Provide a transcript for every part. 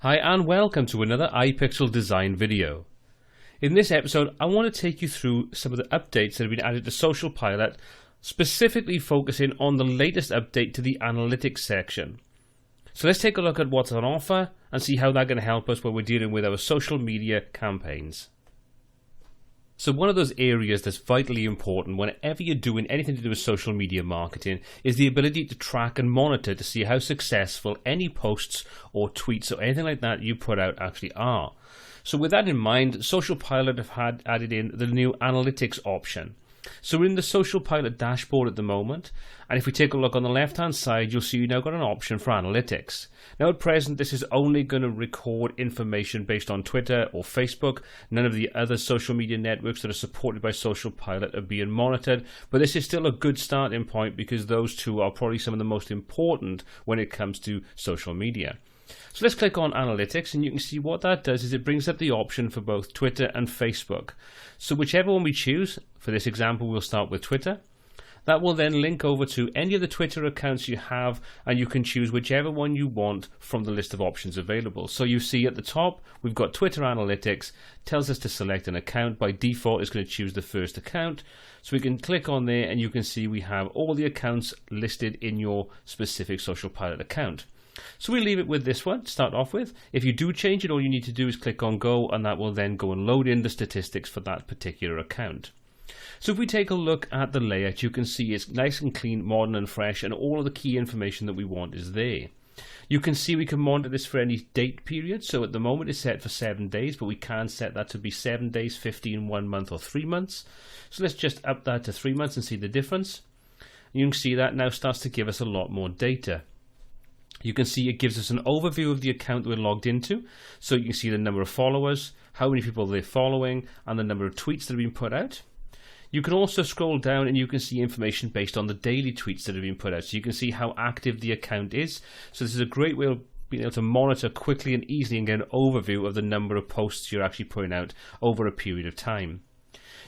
Hi and welcome to another iPixel design video. In this episode I want to take you through some of the updates that have been added to SocialPilot, specifically focusing on the latest update to the analytics section. So let's take a look at what's on offer and see how that's going to help us when we're dealing with our social media campaigns. So one of those areas that's vitally important whenever you're doing anything to do with social media marketing is the ability to track and monitor to see how successful any posts or tweets or anything like that you put out actually are. So with that in mind, SocialPilot have had added in the new analytics option. So we're in the SocialPilot dashboard at the moment, and if we take a look on the left hand side, you'll see you've now got an option for analytics. Now at present this is only going to record information based on Twitter or Facebook. None of the other social media networks that are supported by SocialPilot are being monitored, but this is still a good starting point because those two are probably some of the most important when it comes to social media. So let's click on analytics, and you can see what that does is it brings up the option for both Twitter and Facebook. So whichever one we choose, for this example we'll start with Twitter. That will then link over to any of the Twitter accounts you have, and you can choose whichever one you want from the list of options available. So you see at the top we've got Twitter Analytics, tells us to select an account. By default it's going to choose the first account. So we can click on there and you can see we have all the accounts listed in your specific SocialPilot account. So we leave it with this one to start off with. If you do change it, all you need to do is click on go, and that will then go and load in the statistics for that particular account. So if we take a look at the layout, you can see it's nice and clean, modern and fresh, and all of the key information that we want is there. You can see we can monitor this for any date period. So at the moment it's set for 7 days, but we can set that to be 7 days, 15, 1 month or 3 months. So let's just up that to 3 months and see the difference. You can see that now starts to give us a lot more data. You can see it gives us an overview of the account we're logged into. So you can see the number of followers, how many people they're following, and the number of tweets that have been put out. You can also scroll down and you can see information based on the daily tweets that have been put out. So you can see how active the account is. So this is a great way of being able to monitor quickly and easily and get an overview of the number of posts you're actually putting out over a period of time.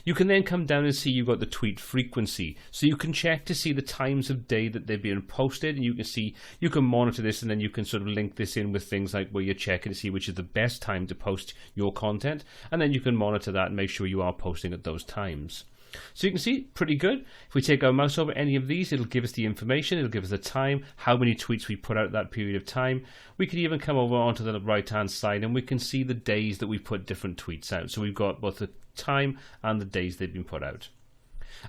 You can then come down and see you've got the tweet frequency. So you can check to see the times of day that they're being posted, and you can see, you can monitor this, and then you can sort of link this in with things like where you're checking to see which is the best time to post your content, and then you can monitor that and make sure you are posting at those times. So you can see, pretty good. If we take our mouse over any of these, it'll give us the information, it'll give us the time, how many tweets we put out that period of time. We could even come over onto the right hand side and we can see the days that we put different tweets out. So we've got both the time and the days they've been put out.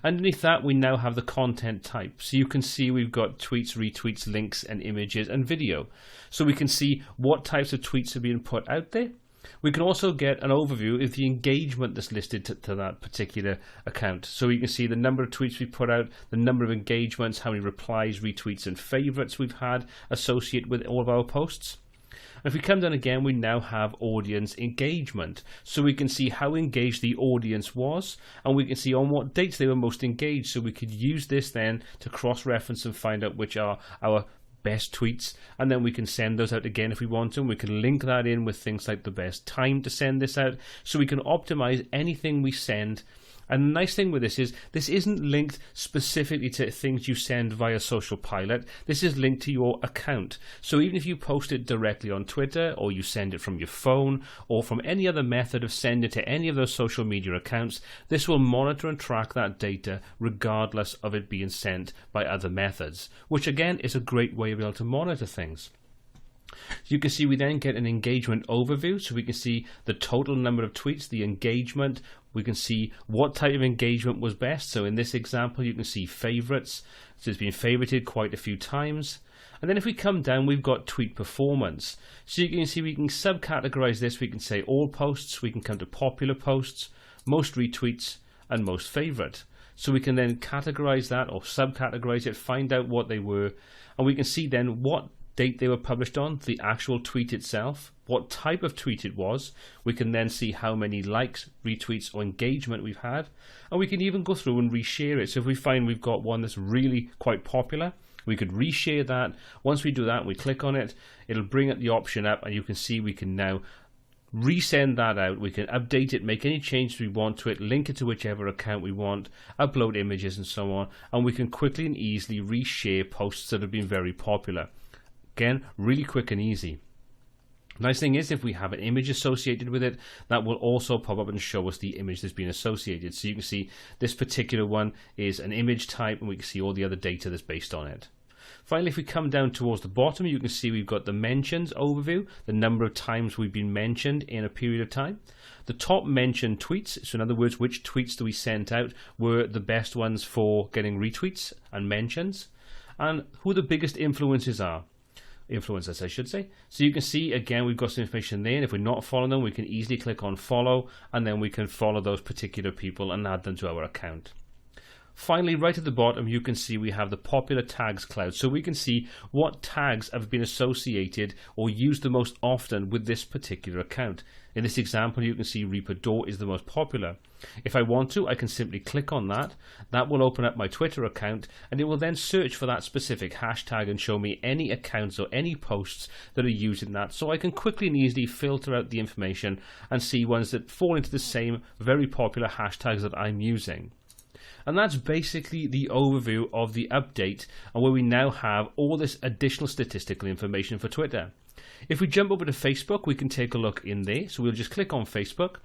Underneath that we now have the content type. So you can see we've got tweets, retweets, links and images and video. So we can see what types of tweets are being put out there. We can also get an overview of the engagement that's listed to that particular account. So you can see the number of tweets we put out, the number of engagements, how many replies, retweets and favorites we've had associated with all of our posts. And if we come down again, we now have audience engagement. So we can see how engaged the audience was, and we can see on what dates they were most engaged. So we could use this then to cross-reference and find out which are our best tweets, and then we can send those out again if we want to. We can link that in with things like the best time to send this out, so we can optimize anything we send. And the nice thing with this is this isn't linked specifically to things you send via SocialPilot. This is linked to your account. So even if you post it directly on Twitter, or you send it from your phone, or from any other method of sending it to any of those social media accounts, this will monitor and track that data regardless of it being sent by other methods, which again is a great way of being able to monitor things. You can see we then get an engagement overview, so we can see the total number of tweets, the engagement, we can see what type of engagement was best. So in this example you can see favorites, so it's been favorited quite a few times. And then if we come down, we've got tweet performance. So you can see we can subcategorize this. We can say all posts, we can come to popular posts, most retweets and most favorite. So we can then categorize that or subcategorize it, find out what they were, and we can see then what date they were published on, the actual tweet itself, what type of tweet it was. We can then see how many likes, retweets or engagement we've had, and we can even go through and reshare it. So if we find we've got one that's really quite popular, we could reshare that. Once we do that, we click on it, it'll bring the option up, and you can see we can now resend that out. We can update it, make any changes we want to it, link it to whichever account we want, upload images and so on, and we can quickly and easily reshare posts that have been very popular. Again, really quick and easy. Nice thing is, if we have an image associated with it, that will also pop up and show us the image that's been associated. So you can see this particular one is an image type, and we can see all the other data that's based on it. Finally, if we come down towards the bottom, you can see we've got the mentions overview, the number of times we've been mentioned in a period of time. The top mentioned tweets, so in other words, which tweets that we sent out were the best ones for getting retweets and mentions, and who the biggest influencers are. Influencers, I should say. So you can see, again, we've got some information there, and if we're not following them, we can easily click on follow, and then we can follow those particular people and add them to our account. Finally, right at the bottom, you can see we have the popular tags cloud. So we can see what tags have been associated or used the most often with this particular account. In this example, you can see Reaper Door is the most popular. If I want to, I can simply click on that. That will open up my Twitter account, and it will then search for that specific hashtag and show me any accounts or any posts that are using that. So I can quickly and easily filter out the information and see ones that fall into the same very popular hashtags that I'm using. And that's basically the overview of the update, and where we now have all this additional statistical information for Twitter. If we jump over to Facebook, we can take a look in there. So we'll just click on Facebook.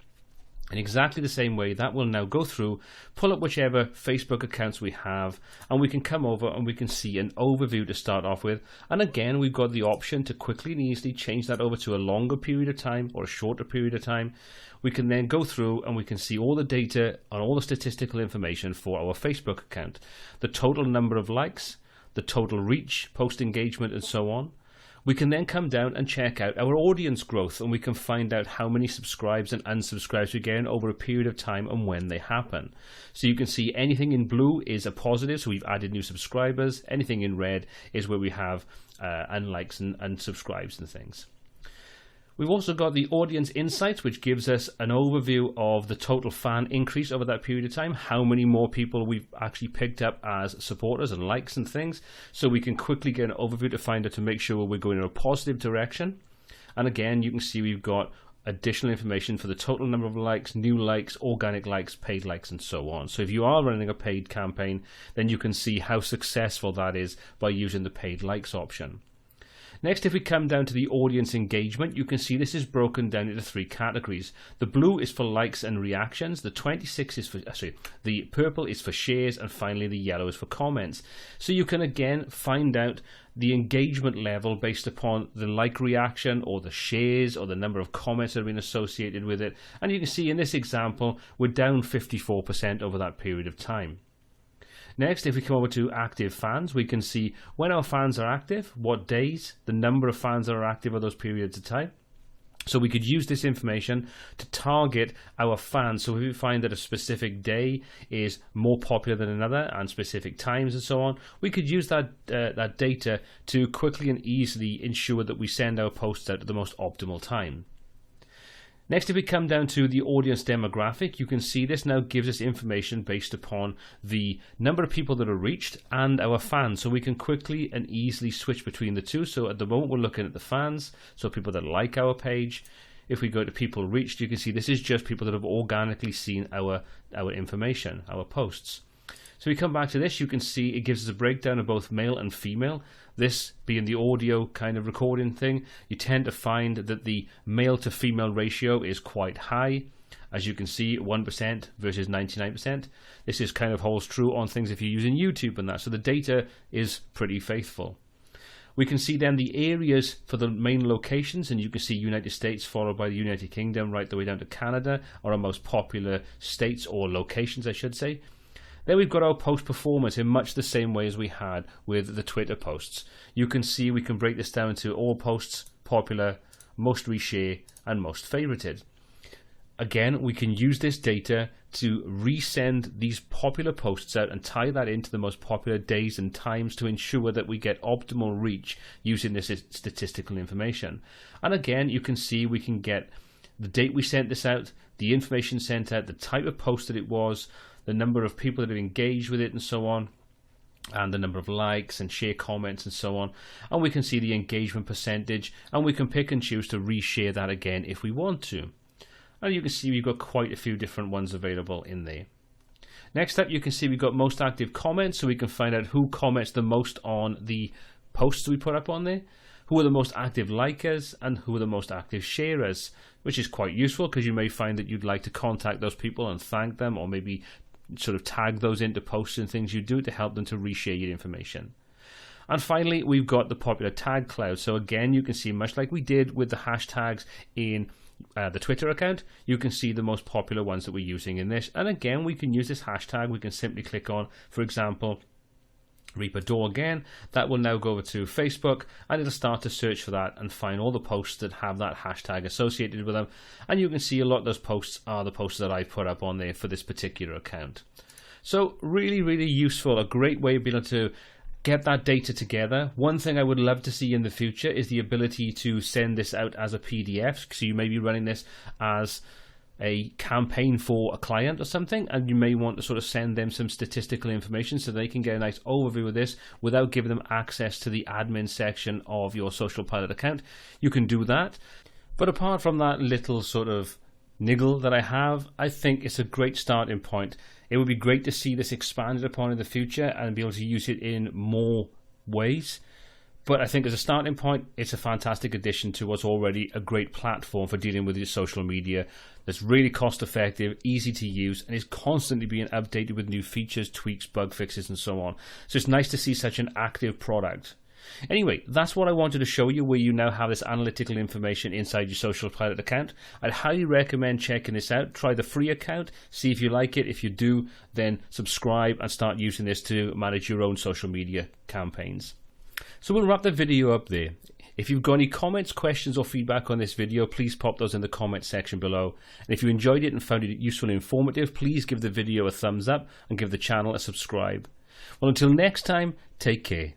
In exactly the same way, that will now go through, pull up whichever Facebook accounts we have, and we can come over and we can see an overview to start off with. And again, we've got the option to quickly and easily change that over to a longer period of time or a shorter period of time. We can then go through and we can see all the data and all the statistical information for our Facebook account. The total number of likes, the total reach, post engagement, and so on. We can then come down and check out our audience growth, and we can find out how many subscribes and unsubscribes we get over a period of time and when they happen. So you can see anything in blue is a positive, so we've added new subscribers. Anything in red is where we have unlikes and unsubscribes and things. We've also got the audience insights, which gives us an overview of the total fan increase over that period of time, how many more people we've actually picked up as supporters and likes and things. So we can quickly get an overview to find out to make sure we're going in a positive direction. And again, you can see we've got additional information for the total number of likes, new likes, organic likes, paid likes, and so on. So if you are running a paid campaign, then you can see how successful that is by using the paid likes option. Next, if we come down to the audience engagement, you can see this is broken down into three categories. The blue is for likes and reactions, the 26 is for, the purple is for shares, and finally the yellow is for comments. So you can again find out the engagement level based upon the like reaction or the shares or the number of comments that have been associated with it. And you can see in this example, we're down 54% over that period of time. Next, if we come over to active fans, we can see when our fans are active, what days, the number of fans that are active at those periods of time. So we could use this information to target our fans. So if we find that a specific day is more popular than another and specific times and so on, we could use that data to quickly and easily ensure that we send our posts out at the most optimal time. Next, if we come down to the audience demographic, you can see this now gives us information based upon the number of people that are reached and our fans. So we can quickly and easily switch between the two. So at the moment, we're looking at the fans, so people that like our page. If we go to people reached, you can see this is just people that have organically seen our information, our posts. So we come back to this, you can see it gives us a breakdown of both male and female. This being the audio kind of recording thing, you tend to find that the male to female ratio is quite high. As you can see, 1% versus 99%. This is kind of holds true on things if you're using YouTube and that. So the data is pretty faithful. We can see then the areas for the main locations, and you can see United States followed by the United Kingdom right the way down to Canada are our most popular states or locations, I should say. Then we've got our post performance in much the same way as we had with the Twitter posts. You can see we can break this down into all posts, popular, most reshare, and most favorited. Again, we can use this data to resend these popular posts out and tie that into the most popular days and times to ensure that we get optimal reach using this statistical information. And again, you can see we can get the date we sent this out, the information sent out, the type of post that it was, the number of people that have engaged with it and so on, and the number of likes and share comments and so on. And we can see the engagement percentage, and we can pick and choose to reshare that again if we want to. And you can see we've got quite a few different ones available in there. Next up, you can see we've got most active comments, so we can find out who comments the most on the posts we put up on there, who are the most active likers and who are the most active sharers, which is quite useful because you may find that you'd like to contact those people and thank them, or maybe sort of tag those into posts and things you do to help them to reshare your information. And finally, we've got the popular tag cloud. So again, you can see, much like we did with the hashtags in the Twitter account, you can see the most popular ones that we're using in this. And again, we can use this hashtag. We can simply click on, for example, Reaper Door again. That will now go over to Facebook, and it'll start to search for that and find all the posts that have that hashtag associated with them. And you can see a lot of those posts are the posts that I put up on there for this particular account. So really, really useful, a great way of being able to get that data together. One thing I would love to see in the future is the ability to send this out as a PDF. So you may be running this as a campaign for a client or something, and you may want to sort of send them some statistical information so they can get a nice overview of this without giving them access to the admin section of your SocialPilot account. You can do that. But apart from that little sort of niggle that I have, I think it's a great starting point. It would be great to see this expanded upon in the future and be able to use it in more ways. But I think as a starting point, it's a fantastic addition to what's already a great platform for dealing with your social media that's really cost effective, easy to use, and is constantly being updated with new features, tweaks, bug fixes, and so on. So it's nice to see such an active product. Anyway, that's what I wanted to show you, where you now have this analytical information inside your SocialPilot account. I'd highly recommend checking this out. Try the free account, see if you like it. If you do, then subscribe and start using this to manage your own social media campaigns. So we'll wrap the video up there. If you've got any comments, questions, or feedback on this video, please pop those in the comment section below. And if you enjoyed it and found it useful and informative, please give the video a thumbs up and give the channel a subscribe. Well, until next time, take care.